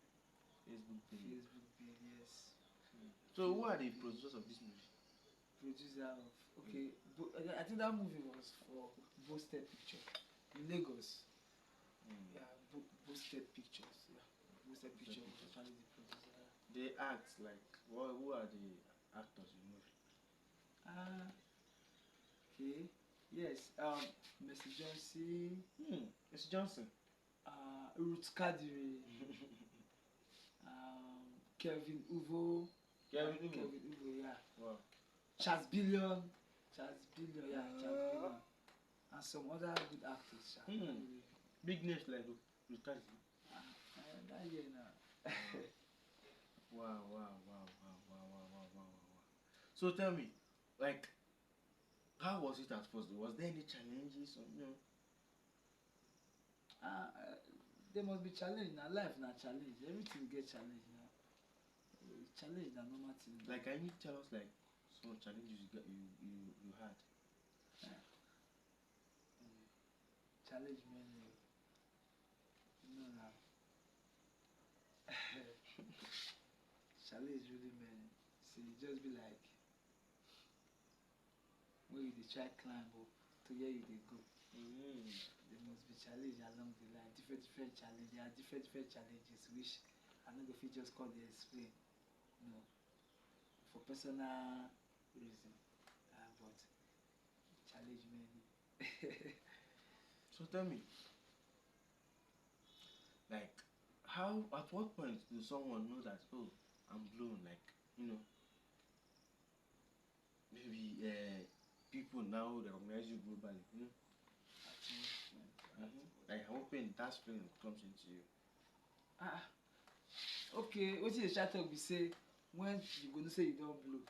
Facebook babe, yes. So who are the producers of this movie? Producer of I think that movie was for Boasted Pictures in Lagos. Yeah, Boasted Pictures. Yeah, Boasted Pictures was actually the producer. They act like who are the actors in the movie? Okay. Yes. Mercy Johnson. Mr. Johnson. Ruth Kadiri. Kelvin Uvo. Kelvin Uvo, yeah. Wow. Charles Billion, yeah, Charles Billion. And some other good actors. Big names like Ruth Kadiri. That year now. Wow. So tell me, like, How was it at first? Was there any challenges or you know? uh, there must be challenge na life na challenge everything get challenge na challenge na normal thing. Like, can you tell us like some challenges you had? Challenge many you know na challenge really many so e just be like when you dey try climb up to where you dey go. There must be challenge along the line different challenge there are different challenges which I no go fit just come dey explain no for personal reason but challenge many. So tell me, like, how at what point do someone know that oh I'm blown? Like, you know, maybe people now recognize you globally. You know, like how when that feeling comes into you. Ah okay wetin you dey try talk be say when you go know say you don blow.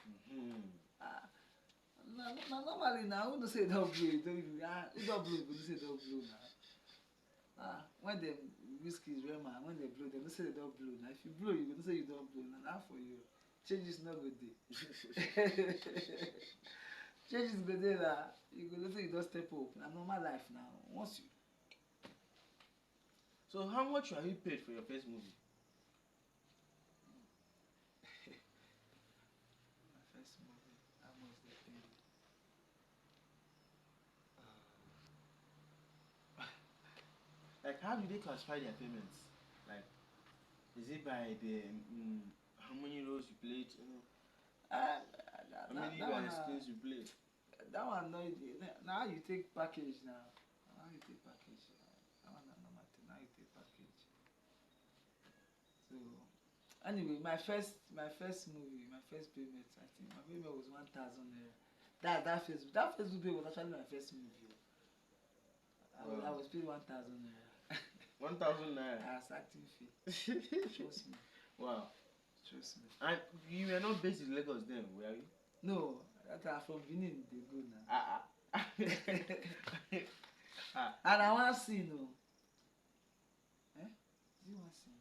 Ah na normally na who know say you don blow you don who don blow you go know say you don blow na. When dem Wizkid Rema when dem blow dem know say dem don blow na if you blow you go know say you don blow na for you changes no go dey. Changes go dey na you go know say you don step up na normal life na once you. So how much were you paid for your first movie? My first movie how much dey pay me. Like, how do they classify their payments? Like, is it by the how many roles you played? You know, how many skills you played? That one no na how you take package na how you take package that one na normal thing na how you take package. So anyway my first movie my first payment I think my payment was 1,000 naira. That Facebook pay was actually my first movie. I was paid 1,000 naira. 1,000 naira as acting fee. Trust me. Wow. Trust me. And you were not based in Lagos then, were you? No, that from Benin they go now. And I want scene o. Is it one scene?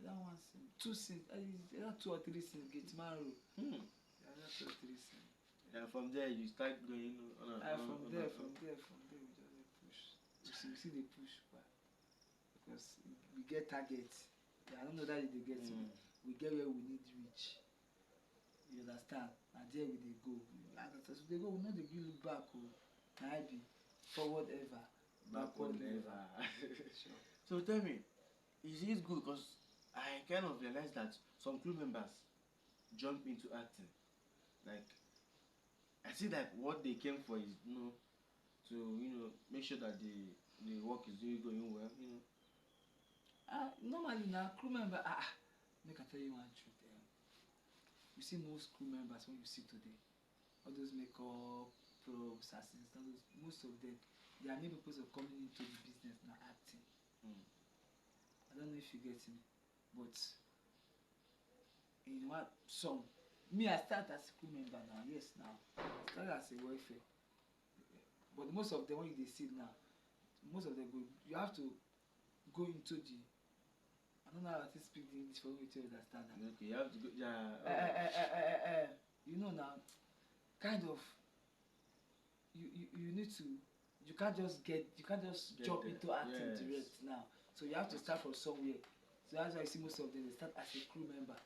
That one scene. 2 scenes. Either 2 or 3 scenes. Get married. Either 2 or 3 scenes. And from there you start going on. From there we just push. You see they push back. Because we get targets. I don't know that they get it. We get where we need reach. You understand? And there we dey go. As we dey go, we no dey give look back. Na I be forward ever, backward never. Sure. So tell me, is it good? Because I kind of realized that some crew members jump into acting. Like, I see that what they came for is to make sure that the work is going well. Normally na crew member. Make I tell you one truth. You see most crew members when you see today, all those makeup, props, assistants, most of them, their main purpose of coming into the business now acting. I don't know if you get me, but in what some, me I start as a crew member now. Yes, now I started as a welfare, but most of them when you see now, most of them go. You have to go into the. I don't know how to speak the English for me to understand that. Okay, you have to go. Yeah. You know now, kind of. You need to. You can't just jump into acting direct now. So you have to start from somewhere. So that's why I see most of them they start as a crew member.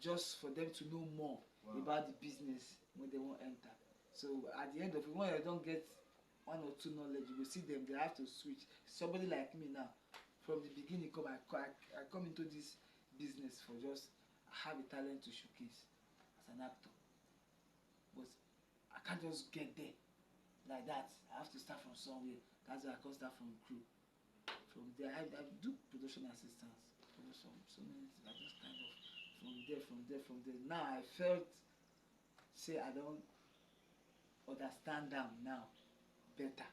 Just for them to know more about the business when they won't enter. So at the end of it, when you don't get 1 or 2 knowledge, you will see them. They have to switch. Somebody like me now. From the beginning, I come into this business for just I have a talent to showcase as an actor, but I can't just get there like that. I have to start from somewhere. That's why I can't start from crew. From there, I do production assistance, so many things. I just kind of from there. Now I felt, say I don't understand them now better.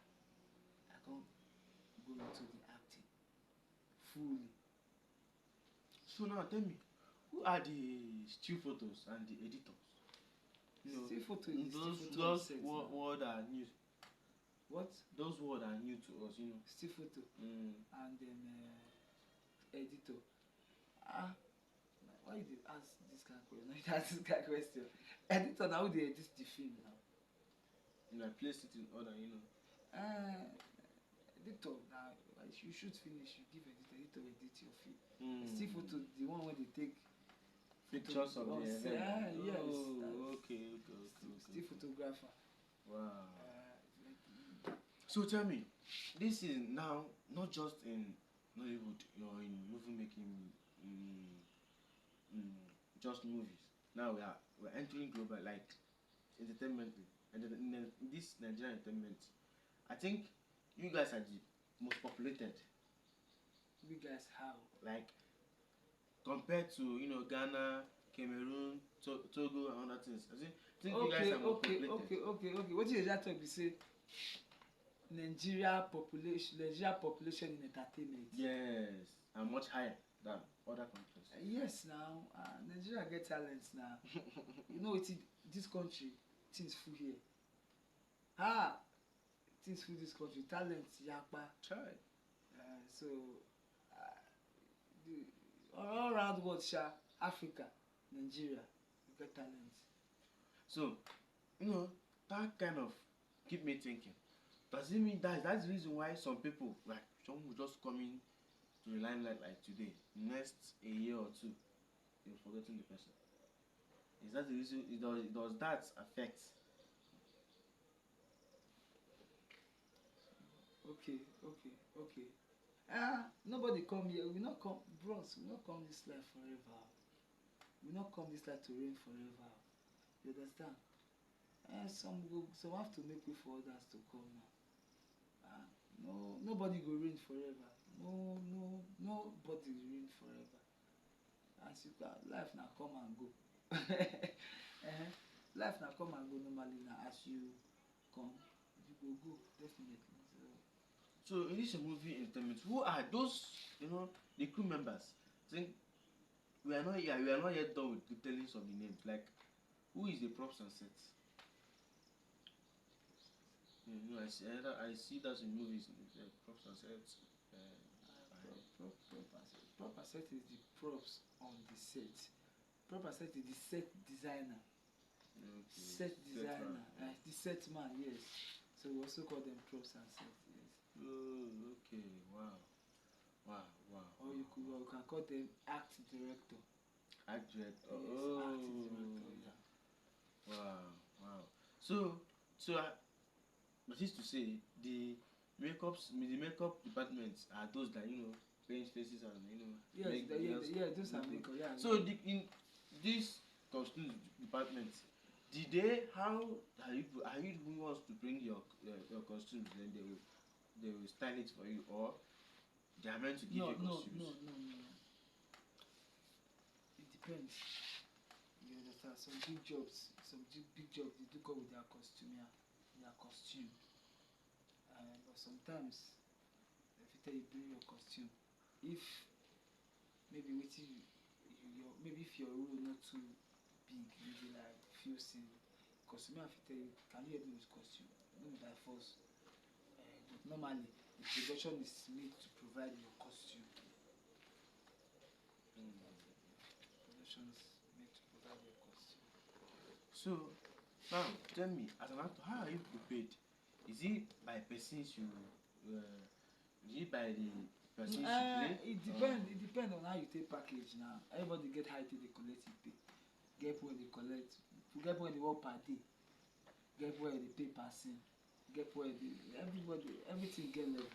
I can't go into the acting fully. So now tell me, who are the still photos and the editors? Still Still photo is still those photo on set now. word are new. What? Those words are new to us, you know. Still photo. Mm. And then editor. Ah, why you dey ask this kind of question? No, you ask this kind of question. Editor now who dey edit the film now. You know, I place it in order, you know. Editor now, you shoot finish, you give editor edit your film. Mm. Still photo, the one where they take Pictures of the event. yes. Oh, okay. Still photographer. Wow. So tell me, this is now not just in Nollywood, you're in movie making, just movies. Now we're entering global, like entertainment, and then in this Nigerian entertainment, I think you guys are the most populated. You guys how? Like compared to Ghana, Cameroon, Togo, and other things. I think you guys are more populated. Okay. What you just talk be say? Nigeria population in entertainment. Yes, and much higher than other countries. Yes, now Nigeria get talents now. You know this country, things full here. Things full this country, talents yakpa. Try. So all around world, Africa, Nigeria, you get talents. So, that kind of keep me thinking. Does it mean that's the reason why some people, like someone who just come in to the limelight like today, next a year or two, you're forgetting the person? Is that the reason? Does that affect? Okay. Nobody come here. We not come, bros. We not come this life forever. We not come this life to reign forever. You understand? Some have to make way for others to come now. Nobody go reign forever. Nobody reign forever. As you can, life now come and go. Life now come and go normally now. As you come, you go definitely. So in this movie entertainment, who are those? The crew members. I think we are not yet done with the tellings of the names. Like, who is the props and sets? I see that in movies. Props and sets. Prop and set is the props on the set. Prop and set is the set designer. Okay. Set designer, the set man, yes. So we also call them props and set, yes. Oh, okay. Wow. Or you can call them act director. Act director. Yes, Oh. act director, yeah. Wow. So that is to say, the makeup departments are those that paint faces and Yes, those are makeup. Yeah. So in this costume department, are you the ones to bring your costumes? Then they will style it for you, or they are meant to give you costumes? No. It depends. You understand? Some big jobs they do come with their costume, but sometimes if you tell you bring your costume, if maybe maybe if your role not too big, maybe like few scene, costume I fit tell you, can you help me with costume? No be by force. But normally the production is made to provide your costume. Production is made to provide your costume. So now tell me, as an actor, how are you paid? Is it by persons you? Is it by the persons you play? It depends on how you take package now. Everybody get how they collect it pay. Get when they collect, get when they work per day, get where they pay per scene, get where everything get level.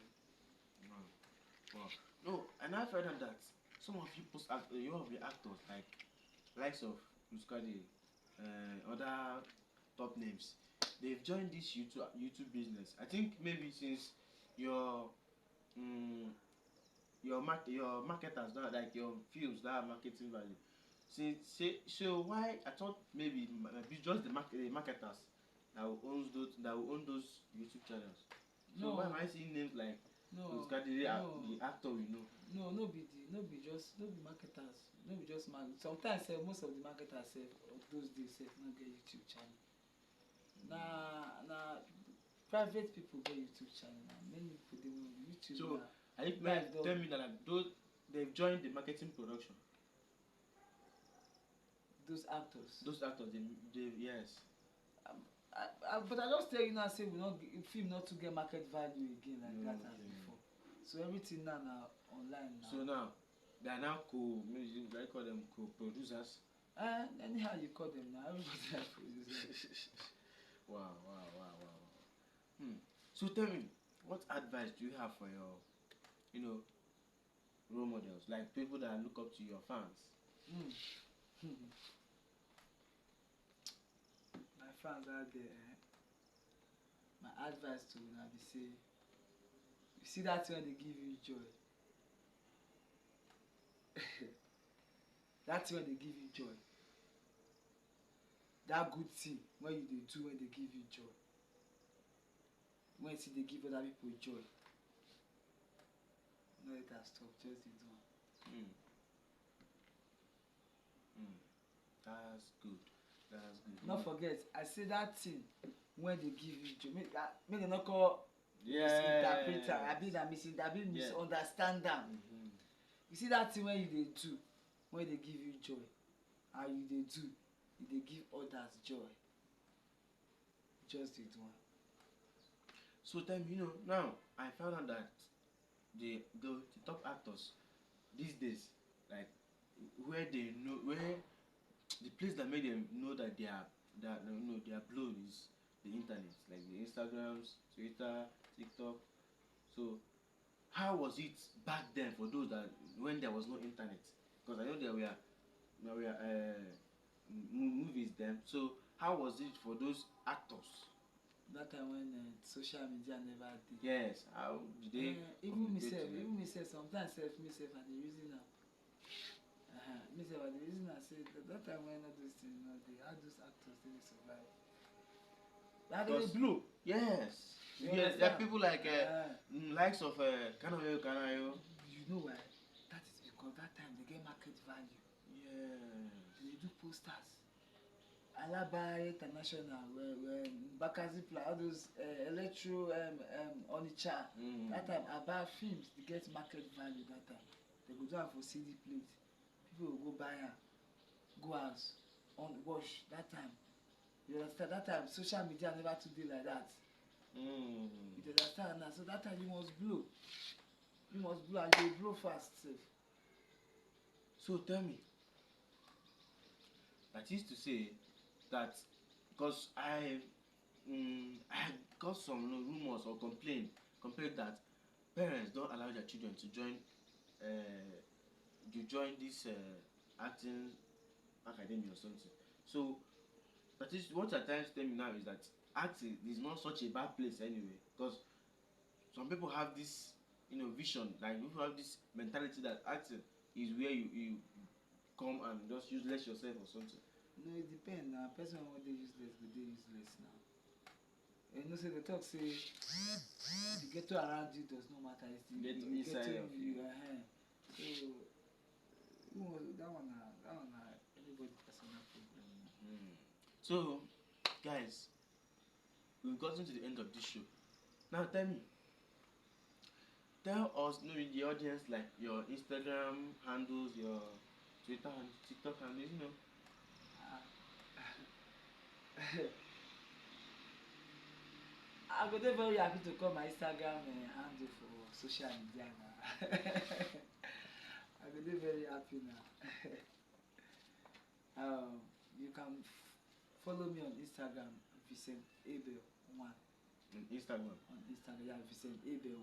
Wow. No, and I've heard that some of you of the actors like likes of Muscadi, other top names, they've joined this YouTube business. I think maybe since your marketers that like your films that have marketing value. So why I thought maybe just the marketers that will own those YouTube channels. So why am I seeing names like Muscadi, the actor we know? No be marketers. No be just marketers. Sometimes most of the marketers of those days no get YouTube channel. na private people get YouTube channel now. Many people dey on YouTube So now. are you tell me that like, those they've joined the marketing production? Those actors. Those actors, they yes. But I just tell you now, say we not film not to get market value again like that as before. So everything now online now. So now they are now I call them co-producers. Anyhow you call them now, everybody has producers. Wow. So tell me, what advice do you have for your, role models, like people that look up to your fans? My fans out there, my advice to them be say, you see that when they give you joy. That's when they give you joy. That good thing when you do when they give you joy. When you see they give other people joy. No let that stop, just dey do one. That's good. Not forget, I say that thing when they give you joy. Make they not call misinterpret am. I be misunderstand them. You see that thing when you dey do, when they give you joy, and you dey do, you dey give others joy. Just dey do one. So tell me, now I found out that the top actors these days, like where they know where the place that made them know that they are blown is the internet, like the Instagrams, Twitter, TikTok. So how was it back then for those that when there was no internet? Because I know there were movies then. So how was it for those actors? That time when social media never did. Yes, how did they? Even myself, sometimes myself and the reason now. Myself and the reason I say that time when all those things how those actors they survive. That they blue. Yes. Yes, there are people like likes of Kanayo. You know why? That is because that time they get market value. Yes. They do posters. Alaba International, where Bakazi Pla, all those electro Onicha. That time about films they get market value that time. They go do am for CD plate. People will go buy am, go house, on wash that time. You understand? That time social media never too dey like that. You understand now? So that time you must blow. You must blow and you blow fast safe. So tell me, that is to say that because I got some rumors or complaint that parents don't allow their children to join this acting academy or something. So that is what you're trying to tell me now is that acting is not such a bad place anyway, because some people have this vision, like people have this mentality that acting is where you come and just useless yourself or something. No, it depends now. Person when they useless, but they useless now. You know, say the talk say the ghetto around you does not matter. It's the Ghetto inside of you. So that one, everybody personal problem. So, guys, we've gotten to the end of this show. Now, tell us, the audience, like your Instagram handles, your Twitter and TikTok handles, I go dey very happy to call my Instagram handle for social media now. I go dey very happy now. You can follow me on Instagram, Vincent Abel 1. On Instagram. On Instagram, yeah, Vincent Abel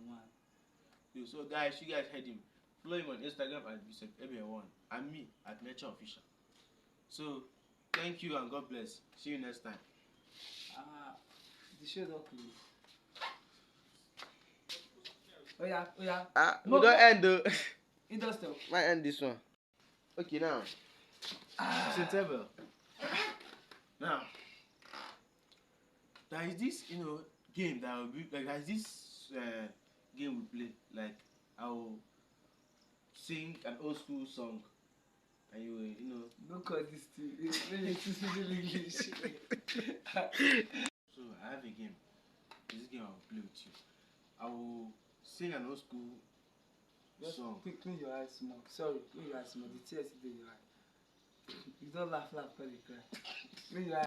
1. So guys, you guys heard him. Follow him on Instagram at Vincent Abel 1 and me at Nature Official. So thank you and God bless. See you next time. The show don't close. Oh yeah. We don't end though. It does stop. Might end this one. Okay now. Vincent Abel. Now, there is this game that will be like there's this game we play, like I'll sing an old school song and you Don't call this thing. It's really English. sing an old school Just song. clean your eyes small. Sorry, clean your eyes small. The tears is in your eye. You don't laugh, cause you cry. Clean your eyes.